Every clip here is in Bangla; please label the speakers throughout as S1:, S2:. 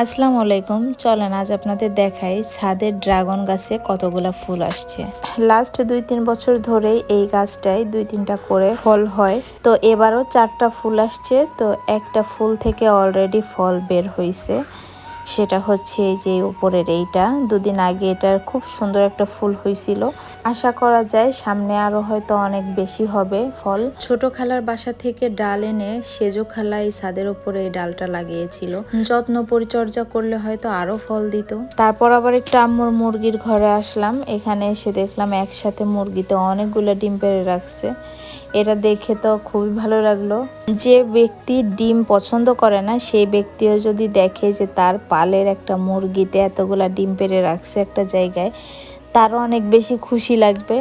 S1: আসসালামু আলাইকুম। চলেন আজ আপনাদের দেখাই ছাদের ড্রাগন গাছে কতগুলা ফুল আসছে। লাস্ট 2-3 বছর ধরেই এই গাছটায় 2-3টা করে ফল হয়। তো এবারও 4টা ফুল আসছে। তো একটা ফুল থেকে অলরেডি ফল বের হয়েছে। সেটা হচ্ছে এই যে উপরের এইটা, 2 দিন আগে এটার খুব সুন্দর একটা ফুল হয়েছিল। আশা করা যায় সামনে আরো হয়তো অনেক বেশি হবে ফল। ছোট খালার বাসা থেকে ডাল এনে সেজো খালা এই ছাদের উপরে এই ডালটা লাগিয়েছিল। যত্ন পরিচর্যা করলে হয়তো আরো ফল দিত। তারপর আবার একটু আম্মুর মুরগির ঘরে আসলাম। এখানে এসে দেখলাম একসাথে মুরগিতে অনেকগুলো ডিম পেড়ে রাখছে। এটা দেখে তো খুবই ভালো লাগলো। যে ব্যক্তি ডিম পছন্দ করে না সেই ব্যক্তিও যদি দেখে যে তার পালের একটা মুরগিতে এতগুলা ডিম পেড়ে রাখছে একটা জায়গায়, তারও অনেক বেশি খুশি লাগবে।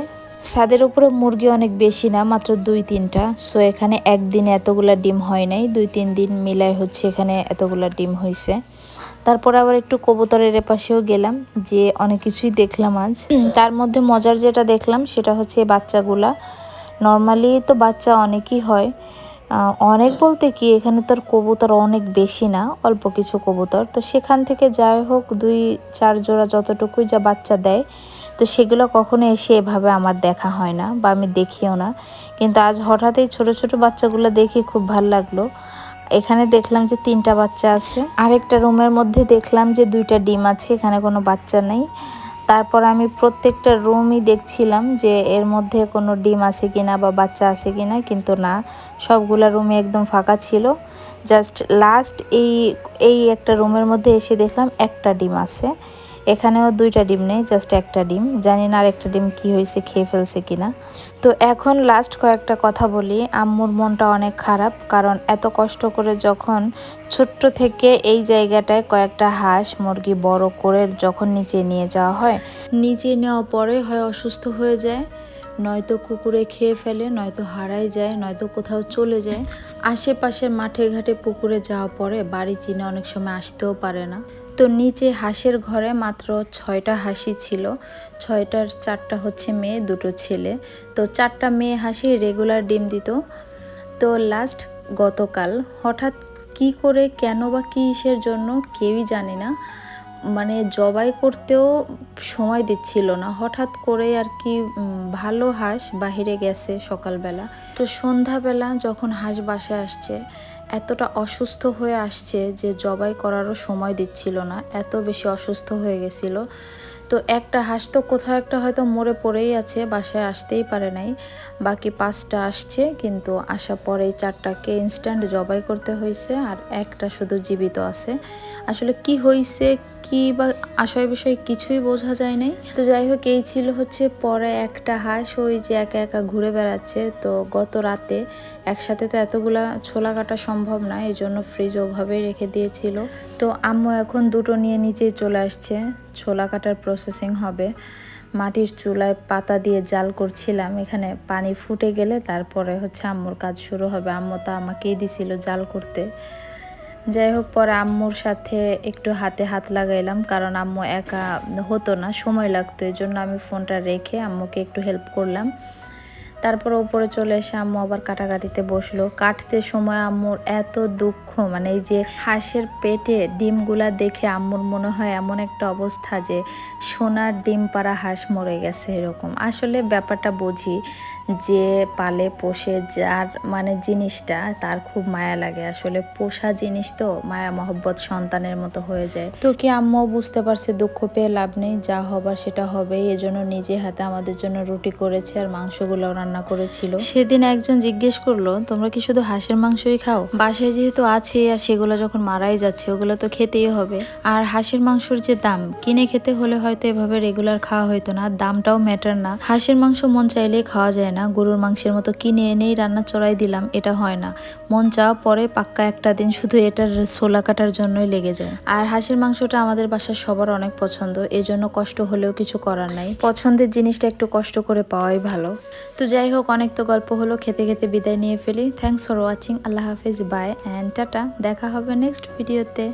S1: ছাদের উপরে মুরগি অনেক বেশি না, মাত্র 2-3টা। সো এখানে একদিনে এতগুলা ডিম হয় নাই, 2-3 দিন মিলাই হচ্ছে এখানে এতগুলা ডিম হয়েছে। তারপর আবার একটু কবুতরের পাশেও গেলাম, যে অনেক কিছুই দেখলাম আজ। তার মধ্যে মজার যেটা দেখলাম সেটা হচ্ছে বাচ্চাগুলা। নর্মালি তো বাচ্চা অনেকই হয়, অনেক বলতে কি এখানে তোর কবুতর অনেক বেশি না, অল্প কিছু কবুতর। তো সেখান থেকে যাই হোক 2-4 জোড়া যতটুকুই যা বাচ্চা দেয়, তো সেগুলো কখনো এসে এভাবে আমার দেখা হয় না বা আমি দেখিও না। কিন্তু আজ হঠাৎই ছোট ছোট বাচ্চাগুলো দেখে খুব ভালো লাগলো। এখানে দেখলাম যে 3টা বাচ্চা আছে। আরেকটা রুমের মধ্যে দেখলাম যে 2টা ডিম আছে, এখানে কোনো বাচ্চা নেই। তারপর আমি প্রত্যেকটা রুমই দেখছিলাম যে এর মধ্যে কোনো ডিম আছে কিনা বা বাচ্চা আছে কিনা, কিন্তু না, সবগুলা রুমে একদম ফাঁকা ছিল। জাস্ট লাস্ট এই একটা রুমের মধ্যে এসে দেখলাম একটা ডিম আছে। এখানেও 2টা ডিম নেই, জাস্ট একটা ডিম। জানি না আরেকটা ডিম কি হয়েছে, খেয়ে ফেলছে কিনা। তো এখন লাস্ট কয়েকটা কথা বলি। আম্মুর মনটা অনেক খারাপ, কারণ এত কষ্ট করে যখন ছোট্ট থেকে এই জায়গাটায় কয়েকটা হাঁস মুরগি বড় করে যখন নিচে নিয়ে যাওয়া হয়, নিচে নেওয়া পরে হয় অসুস্থ হয়ে যায়, নয়তো কুকুরে খেয়ে ফেলে, নয়তো হারাই যায়, নয়তো কোথাও চলে যায়। আশেপাশের মাঠে ঘাটে পুকুরে যাওয়া পরে বাড়ি চিনে অনেক সময় আসতেও পারে না। তো নিচে হাঁসের ঘরে মাত্র 6টা হাঁসই ছিল। 6টার 4টা হচ্ছে মেয়ে, 2টো ছেলে। তো 4টা মেয়ে হাঁসি রেগুলার ডিম দিত। তো লাস্ট গতকাল হঠাৎ কি করে, কেন বা কিসের জন্য কেউই জানি না, মানে জবাই করতেও সময় দিচ্ছিল না। হঠাৎ করে আর কি ভালো হাঁস বাহিরে গেছে সকালবেলা। তো সন্ধ্যাবেলা যখন হাঁস বাসায় আসছে, এতটা অসুস্থ হয়ে আসছে যে জবাই করারও সময় দিচ্ছিল না, এত বেশি অসুস্থ হয়ে গেছিল। তো একটা হাঁস তো কোথাও একটা হয়তো মরে পড়েই আছে, বাসায় আসতেই পারে নাই। বাকি 5টা আসছে, কিন্তু আসার পরেই 4টাকে ইনস্ট্যান্ট জবাই করতে হয়েছে, আর একটা শুধু জীবিত আছে। আসলে কি হয়েছে কি বা আশয় বিষয়ে কিছুই বোঝা যায় নাই। তো যাই হোক, এই ছিল হচ্ছে পরে একটা হাঁস ওই যে একা একা ঘুরে বেড়াচ্ছে। তো গত রাতে একসাথে তো এতগুলা ছোলা কাটা সম্ভব না, এই জন্য ফ্রিজ ওভাবেই রেখে দিয়েছিল। তো আম্মু এখন 2টো নিয়ে নিচেই চলে আসছে, ছোলা কাটার প্রসেসিং হবে। মাটির চুলায় পাতা দিয়ে জাল করছিলাম, এখানে পানি ফুটে গেলে তারপরে হচ্ছে আম্মুর কাজ শুরু হবে। আম্মু তো আমাকেই দিছিল জাল করতে। যাই হোক, পরে আম্মুর সাথে একটু হাতে হাত লাগাইলাম, কারণ আম্মু একা হতো না, সময় লাগতো, এই জন্য আমি ফোনটা রেখে আম্মুকে একটু হেল্প করলাম। তারপর উপরে চলে এসে আম্মু আবার কাটাকাটিতে বসলো। কাটতে সময় আম্মুর এত দুঃখ, মানে এই যে হাঁসের পেটে ডিমগুলা দেখে আম্মুর মনে হয় এমন একটা অবস্থা যে সোনার ডিম পাড়া হাঁস মরে গেছে এরকম। আসলে ব্যাপারটা বুঝি, যে পালে পোষে যার মানে জিনিসটা, তার খুব মায়া লাগে। আসলে পোষা জিনিস তো মায়া মহব্বত সন্তানের মতো হয়ে যায়। তো কি আম্মু বুঝতে পারছে দুঃখ পেয়ে লাভ নেই, যা হবার সেটা হবেই। এজন্য নিজে হাতে আমাদের জন্য রুটি করেছে আর মাংসগুলো রান্না করেছিল। সেদিন একজন জিজ্ঞেস করলো, তোমরা কি শুধু হাঁসের মাংসই খাও? বাসায় যেহেতু আছে আর সেগুলো যখন মারাই যাচ্ছে, ওগুলো তো খেতেই হবে। আর হাঁসের মাংসর যে দাম, কিনে খেতে হলে হয়তো এভাবে রেগুলার খাওয়া হইতো না, দামটাও ম্যাটার না। হাঁসের মাংস মন চাইলেই খাওয়া যায় না, গরুর মাংসের মতো কিনে এনেই রান্না চড়াই দিলাম, এটা হয় না। মন চাওয়া পরে পাক্কা একটা দিন শুধু এটার ছোলা কাটার জন্যই লেগে যায়। আর হাঁসের মাংসটা আমাদের বাসার সবার অনেক পছন্দ, এজন্য কষ্ট হলেও কিছু করার নাই। পছন্দের জিনিসটা একটু কষ্ট করে পাওয়াই ভালো। তো যাই হোক, অনেক তো গল্প হলো, খেতে খেতে বিদায় নিয়ে ফেলি। Thanks for watching. আল্লাহ হাফিজ, বাই অ্যান্ড টাটা। দেখা হবে নেক্সট ভিডিওতে।